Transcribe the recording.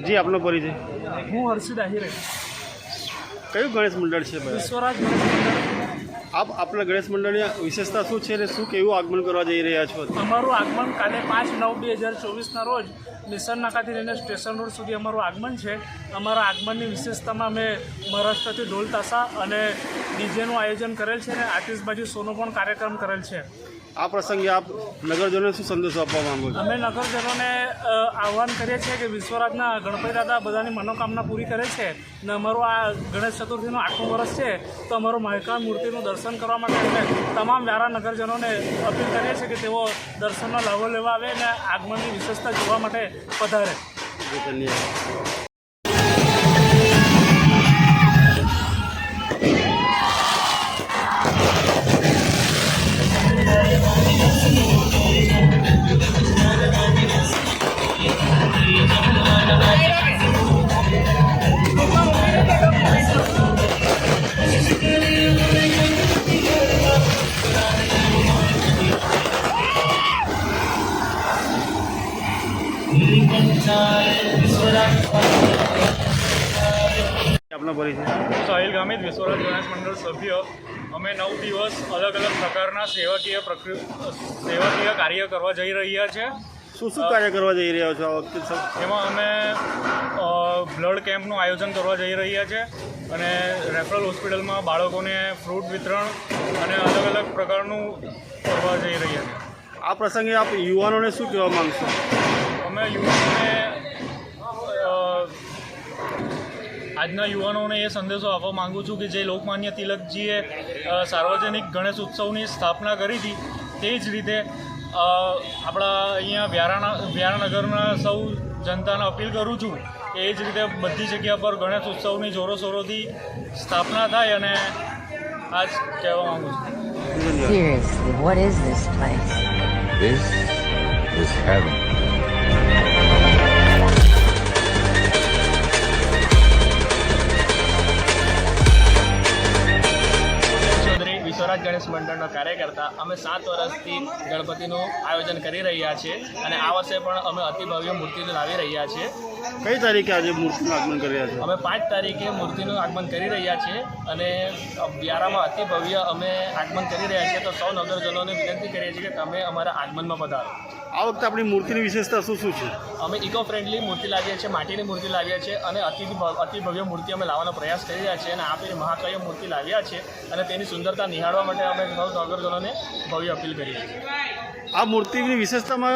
જી આપનો પરિચય? હું હર્ષિદ આહિરે, કયું ગણેશ મંડળ છે ભાઈ? વિશ્વરાજ ગણેશ મંડળ. આપણા ગણેશ મંડળની વિશેષતા શું છે અને શું કેવું આગમન કરવા જઈ રહ્યા છો? અમારું આગમન કાલે 5/9/2024ના રોજ નિસર્ગ નાકાથી લઈને સ્ટેશન રોડ સુધી અમારું આગમન છે. અમારા આગમનની વિશેષતામાં અમે મહારાષ્ટ્રથી ઢોલ તાશા અને ડીજેનું આયોજન કરેલ છે અને આતિશબાજી શોનો પણ કાર્યક્રમ કરેલ છે. આ પ્રસંગે આપ નગરજનોને શું સંદેશો આપવા માંગો છો? અમે નગરજનોને આહ્વાન કરીએ છીએ કે વિશ્વરાજના ગણપતિ દાદા બધાની મનોકામના પૂરી કરે છે અને અમારું આ ગણેશ ચતુર્થીનું 8મું વર્ષ છે, તો અમારું મહાકાળ મૂર્તિનું દર્શન કરવા માટે અમે તમામ વ્યારા નગરજનોને અપીલ કરીએ છીએ કે તેઓ દર્શનનો લાભો લેવા આવે અને આગમનની વિશેષતા જોવા માટે પધારે. ધન્યવાદ. આપનો પરિચય? સાહિલ ગામિત, વિશ્વરાજ ગણેશ મંડળ સભ્ય. અમે 9 દિવસ અલગ અલગ પ્રકારના સેવાકીય કાર્ય કરવા જઈ રહ્યા છે. શું કાર્ય કરવા જઈ રહ્યા છો આ વખતે? એમાં અમે બ્લડ કેમ્પનું આયોજન કરવા જઈ રહ્યા છે અને રેફરલ હોસ્પિટલમાં બાળકોને ફ્રૂટ વિતરણ અને અલગ અલગ પ્રકારનું કરવા જઈ રહ્યા છે. આ પ્રસંગે આપ યુવાનોને શું કહેવા માંગશો? અમે યુવાનોને આજના યુવાનોને એ સંદેશો આપવા માગું છું કે જે લોકમાન્ય તિલકજીએ સાર્વજનિક ગણેશ ઉત્સવની સ્થાપના કરી હતી, તે જ રીતે આપણા અહીંયા વ્યારાનગરના સૌ જનતાને અપીલ કરું છું કે એ જ રીતે બધી જગ્યા પર ગણેશ ઉત્સવની જોરોશોરોથી સ્થાપના થાય અને આ જ કહેવા માગું છું. Seriously, what is this place? This is heaven. Vishwaraj Ganesh મંડળનો કાર્યકર્તા. અમે 7 વર્ષથી ગણપતિનું આયોજન કરી રહ્યા છીએ અને આ વર્ષે પણ અમે અતિભવ્ય મૂર્તિને લાવી રહ્યા છીએ. કઈ તારીખે આજે મૂર્તિનું આગમન કરી રહ્યા છો? અમે 5 તારીખે મૂર્તિનું આગમન કરી રહ્યા છીએ અને વ્યારામાં અતિભવ્ય અમે આગમન કરી રહ્યા છીએ. તો સૌ નગરજનોને વિનંતી કરીએ છીએ કે તમે અમારા આગમનમાં પધારો. આ વખતે આપણી મૂર્તિની વિશેષતા શું છે? અમે ઇકો ફ્રેન્ડલી મૂર્તિ લાવીએ છીએ, માટીની મૂર્તિ લાવીએ છીએ અને અતિભવ્ય મૂર્તિ અમે લાવવાનો પ્રયાસ કરી રહ્યા છીએ અને આ પેલી મહાકાય મૂર્તિ લાવ્યા છે અને તેની સુંદરતા નિહાળવા માટે અમે સૌ નગરજનોને ભવ્ય અપીલ કરીએ છીએ. આ મૂર્તિની વિશેષતામાં